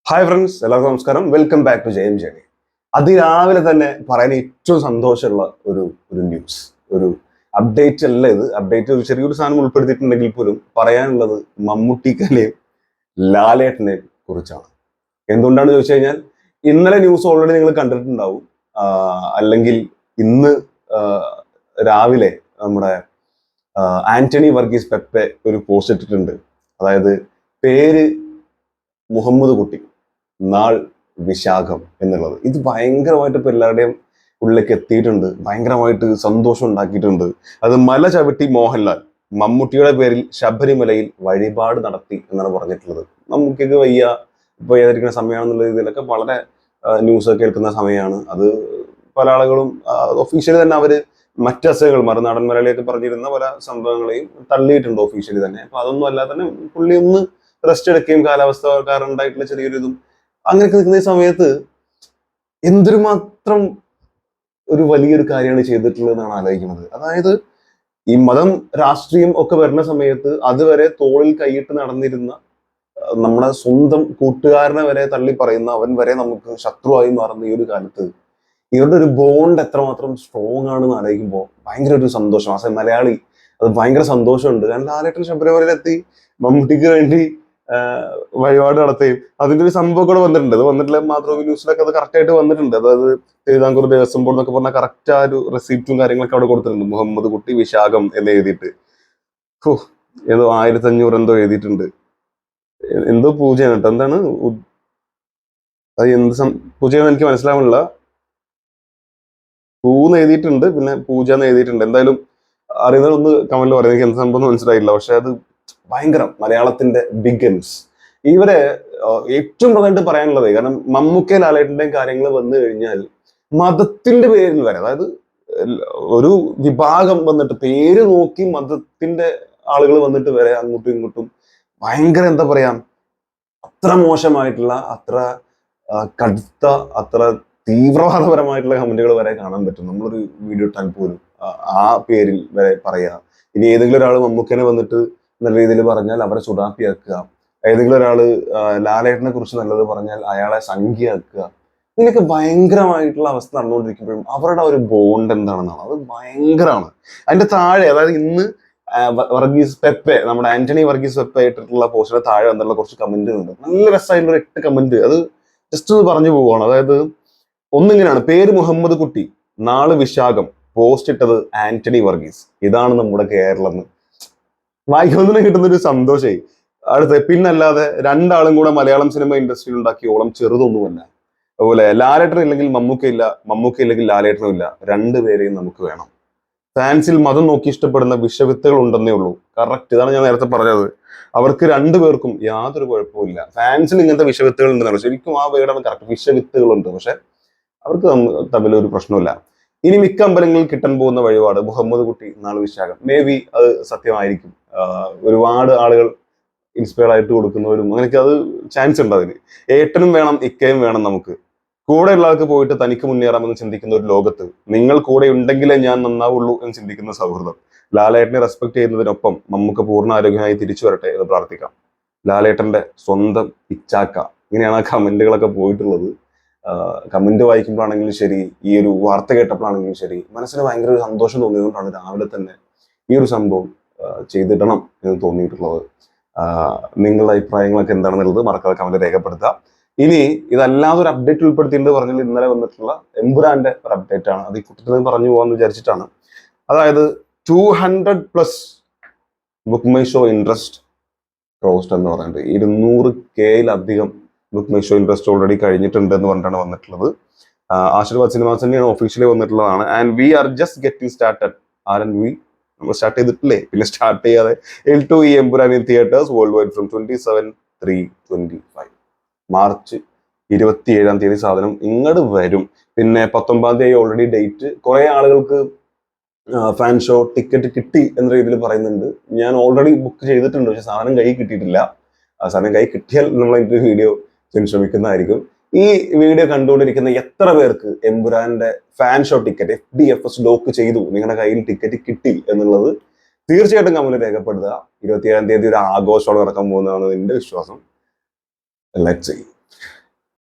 Hi friends, എല്ലാവർക്കും നമസ്കാരം. Welcome back to ജയം ജേണി. അതിരാവിലെ തന്നെ പറയാൻ ഏറ്റവും സന്തോഷമുള്ള ഒരു ഒരു ന്യൂസ്, ഒരു അപ്ഡേറ്റ് അല്ല ഇത്. അപ്ഡേറ്റ് ഒരു ചെറിയൊരു സാധനം ഉൾപ്പെടുത്തിയിട്ടുണ്ടെങ്കിൽ പോലും പറയാനുള്ളത് മമ്മൂട്ടിക്കനെയും ലാലേട്ടനെയും കുറിച്ചാണ്. എന്തുകൊണ്ടാണ് ചോദിച്ചു കഴിഞ്ഞാൽ, ഇന്നലെ ന്യൂസ് ഓൾറെഡി നിങ്ങൾ കണ്ടിട്ടുണ്ടാവും. അല്ലെങ്കിൽ ഇന്ന് രാവിലെ നമ്മുടെ ആന്റണി വർഗീസ് പെപ്പെ ഒരു പോസ്റ്റ് ഇട്ടിട്ടുണ്ട്. അതായത് പേര് മുഹമ്മദ് കുട്ടി, നാൾ വിശാഖം എന്നുള്ളത്. ഇത് ഭയങ്കരമായിട്ട് ഇപ്പൊ എല്ലാവരുടെയും ഉള്ളിലേക്ക് എത്തിയിട്ടുണ്ട്, ഭയങ്കരമായിട്ട് സന്തോഷം ഉണ്ടാക്കിയിട്ടുണ്ട്. അത് മല ചവിട്ടി മോഹൻലാൽ മമ്മൂട്ടിയുടെ പേരിൽ ശബരിമലയിൽ വഴിപാട് നടത്തി എന്നാണ് പറഞ്ഞിട്ടുള്ളത്. മമ്മൂട്ടിക്ക് ഇപ്പൊ ഏതായിരിക്കുന്ന സമയമാണെന്നുള്ള രീതിയിലൊക്കെ വളരെ ന്യൂസ് കേൾക്കുന്ന സമയമാണ് അത്. പല ആളുകളും ഒഫീഷ്യലി തന്നെ അവര് മറ്റ് അസുഖങ്ങൾ മറുനാടൻ മലയാളിയൊക്കെ പറഞ്ഞിരുന്ന പല സംഭവങ്ങളെയും തള്ളിയിട്ടുണ്ട് ഒഫീഷ്യലി തന്നെ. അപ്പൊ അതൊന്നും അല്ലാതെ തന്നെ പുള്ളി ഒന്ന് റെസ്റ്റ് എടുക്കുകയും കാലാവസ്ഥ കാരണം ഉണ്ടായിട്ടുള്ള ചെറിയൊരു ഇതും അങ്ങനെയൊക്കെ നിൽക്കുന്ന സമയത്ത് എന്തൊരു മാത്രം ഒരു വലിയൊരു കാര്യമാണ് ചെയ്തിട്ടുള്ളതെന്നാണ് ആലോചിക്കുന്നത്. അതായത് ഈ മതം രാഷ്ട്രീയം ഒക്കെ വരുന്ന സമയത്ത് അതുവരെ തോളിൽ കൈയിട്ട് നടന്നിരുന്ന നമ്മുടെ സ്വന്തം കൂട്ടുകാരനെ വരെ തള്ളി പറയുന്ന അവൻ വരെ നമുക്ക് ശത്രുവായി മാറുന്ന ഈ ഒരു കാലത്ത് ഇവരുടെ ഒരു ബോണ്ട് എത്രമാത്രം സ്ട്രോങ് ആണെന്ന് ആലോചിക്കുമ്പോൾ ഭയങ്കര ഒരു സന്തോഷം. ആസ് എ മലയാളി അത് ഭയങ്കര സന്തോഷമുണ്ട്. കാരണം ലാലേട്ടൻ ശബരിമലയിലെത്തി മമ്മൂട്ടിക്ക് വേണ്ടി വഴിപാട് നടത്തുകയും അതിന്റെ ഒരു സംഭവം കൂടെ വന്നിട്ടുണ്ട്. അത് വന്നിട്ടില്ല മാതൃഭൂമി ന്യൂസിലൊക്കെ അത് കറക്റ്റ് ആയിട്ട് വന്നിട്ടുണ്ട്. അതായത് തിരുവിതാംകൂർ ദേവസ്വം ബോർഡ് എന്നൊക്കെ പറഞ്ഞാൽ കറക്റ്റ് ആ ഒരു റെസിപ്റ്റും കാര്യങ്ങളൊക്കെ അവിടെ കൊടുത്തിട്ടുണ്ട്. മുഹമ്മദ് കുട്ടി വിശാഖം എന്ന് എഴുതിയിട്ട് ഏതോ 1500 എന്തോ എഴുതിയിട്ടുണ്ട്. എന്തോ പൂജയാണ് കേട്ടോ. എന്താണ് അത് എന്ത് പൂജയാണെന്ന് എനിക്ക് മനസ്സിലാവുന്നില്ല. പൂന്ന് എഴുതിയിട്ടുണ്ട്, പിന്നെ പൂജ എന്ന് എഴുതിയിട്ടുണ്ട്. എന്തായാലും അറിയുന്നതൊന്ന് കമന്റിൽ പറയാം. എനിക്ക് എന്ത് സംഭവം മനസ്സിലായില്ല. പക്ഷെ അത് ഭയങ്കരം മലയാളത്തിന്റെ ബിഗൻസ്. ഇവരെ ഏറ്റവും പ്രധാനമായിട്ട് പറയാനുള്ളത്, കാരണം മമ്മൂക്ക ലാലേട്ടന്റെയും കാര്യങ്ങൾ വന്നു കഴിഞ്ഞാൽ മതത്തിന്റെ പേരിൽ വരെ, അതായത് ഒരു വിഭാഗം വന്നിട്ട് പേര് നോക്കി മതത്തിന്റെ ആളുകൾ വന്നിട്ട് വരെ അങ്ങോട്ടും ഇങ്ങോട്ടും ഭയങ്കര എന്താ പറയാ, അത്ര മോശമായിട്ടുള്ള, അത്ര കടുത്ത, അത്ര തീവ്രവാദപരമായിട്ടുള്ള കമന്റുകൾ വരെ കാണാൻ പറ്റും. നമ്മളൊരു വീഡിയോ ഇട്ടാൽ പോലും ആ പേരിൽ വരെ പറയാ. ഇനി ഏതെങ്കിലും ഒരാൾ മമ്മൂക്കനെ വന്നിട്ട് നല്ല രീതിയിൽ പറഞ്ഞാൽ അവരെ ചുടാപ്പിയാക്കുക, ഏതെങ്കിലും ഒരാള് ലാലേട്ടനെ കുറിച്ച് നല്ലത് പറഞ്ഞാൽ അയാളെ സംഖ്യയാക്കുക, ഇങ്ങനെയൊക്കെ ഭയങ്കരമായിട്ടുള്ള അവസ്ഥ നടന്നുകൊണ്ടിരിക്കുമ്പോഴും അവരുടെ ഒരു ബോണ്ട് എന്താണെന്നാണ്, അത് ഭയങ്കരമാണ്. അതിന്റെ താഴെ, അതായത് ഇന്ന് വർഗീസ് പെപ്പെ, നമ്മുടെ ആന്റണി വർഗീസ് പെപ്പെ ഇട്ടിട്ടുള്ള പോസ്റ്റിന്റെ താഴെ വന്നിട്ടുള്ള കുറച്ച് കമന്റുകളുണ്ട്. നല്ല രസമായിട്ടുള്ള 8 കമന്റ്. അത് ജസ്റ്റ് ഒന്ന് പറഞ്ഞു പോവുകയാണ്. അതായത് ഒന്നിങ്ങനെയാണ്: പേര് മുഹമ്മദ് കുട്ടി, നാള് വിശാഖം, പോസ്റ്റ് ഇട്ടത് ആന്റണി വർഗീസ്. ഇതാണ് നമ്മുടെ കേരളം. വായിക്കുന്നതിന് കിട്ടുന്ന ഒരു സന്തോഷേ അടുത്ത്. പിന്നല്ലാതെ രണ്ടാളും കൂടെ മലയാളം സിനിമ ഇൻഡസ്ട്രിയിൽ ഉണ്ടാക്കിയോളം ചെറുതൊന്നുമല്ല. അതുപോലെ ലാലേട്ടൻ ഇല്ലെങ്കിൽ മമ്മൂക്കയില്ല, മമ്മൂക്ക ഇല്ലെങ്കിൽ ലാലേട്ടനും ഇല്ല. രണ്ടുപേരെയും നമുക്ക് വേണം. ഫാൻസിൽ മതം നോക്കി ഇഷ്ടപ്പെടുന്ന വിഷവിത്തുകൾ ഉണ്ടെന്നേ ഉള്ളൂ. കറക്റ്റ്, ഇതാണ് ഞാൻ നേരത്തെ പറഞ്ഞത്. അവർക്ക് രണ്ടുപേർക്കും യാതൊരു കുഴപ്പമില്ല. ഫാൻസിൽ ഇങ്ങനത്തെ വിഷവിത്തുകൾ ഉണ്ടെന്നാണ്, ശരിക്കും ആ വേർഡാണ് കറക്റ്റ്. വിഷവിത്തുകളുണ്ട്, പക്ഷെ അവർക്ക് തമ്മിൽ ഒരു പ്രശ്നമില്ല. ഇനി മിക്ക അമ്പലങ്ങളിൽ കിട്ടാൻ പോകുന്ന വഴിപാട് മുഹമ്മദ് കുട്ടി, നാൾ വിശാഖം. മേ ബി അത് സത്യമായിരിക്കും. ഒരുപാട് ആളുകൾ ഇൻസ്പയർ ആയിട്ട് കൊടുക്കുന്നവരും അങ്ങനെയൊക്കെ അത് ചാൻസ് ഉണ്ട്. അതിന് ഏട്ടനും വേണം, ഇക്കയും വേണം. നമുക്ക് കൂടെ ഉള്ള ആൾക്ക് പോയിട്ട് തനിക്ക് മുന്നേറാമെന്ന് ചിന്തിക്കുന്ന ഒരു ലോകത്ത് നിങ്ങൾ കൂടെ ഉണ്ടെങ്കിലേ ഞാൻ നന്നാവുള്ളൂ എന്ന് ചിന്തിക്കുന്ന സൗഹൃദം. ലാലേട്ടനെ റെസ്പെക്ട് ചെയ്യുന്നതിനൊപ്പം നമുക്ക് പൂർണ്ണ ആരോഗ്യമായി തിരിച്ചു വരട്ടെ എന്ന് പ്രാർത്ഥിക്കാം. ലാലേട്ടന്റെ സ്വന്തം ഇച്ചാക്ക. ഇങ്ങനെയാണ് ആ കമന്റുകളൊക്കെ പോയിട്ടുള്ളത്. കമന്റ് വായിക്കുമ്പോഴാണെങ്കിലും ശരി, ഈ ഒരു വാർത്ത കേട്ടപ്പോഴാണെങ്കിലും ശരി, മനസ്സിന് ഭയങ്കര ഒരു സന്തോഷം തോന്നിയതുകൊണ്ടാണ് രാവിലെ തന്നെ ഈ ഒരു സംഭവം ചെയ്തിടണം എന്ന് തോന്നിയിട്ടുള്ളത്. നിങ്ങളുടെ അഭിപ്രായങ്ങളൊക്കെ എന്താണെന്നുള്ളത് മറക്കാതെ കമന്റ് രേഖപ്പെടുത്തുക. ഇനി ഇതല്ലാതെ ഒരു അപ്ഡേറ്റ് ഉൾപ്പെടുത്തിയിട്ട് പറഞ്ഞാൽ ഇന്നലെ വന്നിട്ടുള്ള എമ്പുരാന്റെ ഒരു അപ്ഡേറ്റ് ആണ്. അത് ഈ കുട്ടത്തിൽ പറഞ്ഞു പോകാന്ന് വിചാരിച്ചിട്ടാണ്. അതായത് 200+ book my show interest crossed എന്ന് പറയുന്നത് 200K book my show interest already കഴിഞ്ഞിട്ടുണ്ട് എന്ന് പറഞ്ഞിട്ടാണ് വന്നിട്ടുള്ളത്. ആശീർവാദ് സിനിമാസ് തന്നെയാണ് ഒഫീഷ്യലി വന്നിട്ടുള്ളതാണ്. And we are just getting started. ആർ&വി നമ്മൾ സ്റ്റാർട്ട് ചെയ്തിട്ടില്ലേ, പിന്നെ സ്റ്റാർട്ട് ചെയ്യാതെ. L2 Empuraan in theatres worldwide from 27/3/25. March 27 സാധനം ഇങ്ങോട്ട് വരും. പിന്നെ 19 ഓൾറെഡി ഡേറ്റ്. കുറെ ആളുകൾക്ക് ഫാൻ ഷോ ടിക്കറ്റ് കിട്ടി എന്ന രീതിയിൽ പറയുന്നുണ്ട്. ഞാൻ ഓൾറെഡി ബുക്ക് ചെയ്തിട്ടുണ്ട്, പക്ഷെ സാധനം കൈ കിട്ടിയിട്ടില്ല. സാധനം കൈ കിട്ടിയാൽ നമ്മൾ അതിന്റെ വീഡിയോ ശ്രമിക്കുന്നതായിരിക്കും. ഈ വീഡിയോ കണ്ടുകൊണ്ടിരിക്കുന്ന എത്ര പേർക്ക് എമ്പുരാന്റെ fan show ticket FDFS lock ചെയ്തു, നിങ്ങളുടെ കയ്യിൽ ടിക്കറ്റ് കിട്ടി എന്നുള്ളത് തീർച്ചയായിട്ടും കമന്റ് രേഖപ്പെടുത്തുക. 27 ഒരു ആഘോഷമാണ് നടക്കാൻ പോകുന്നതാണ് എന്റെ വിശ്വാസം. Let's see.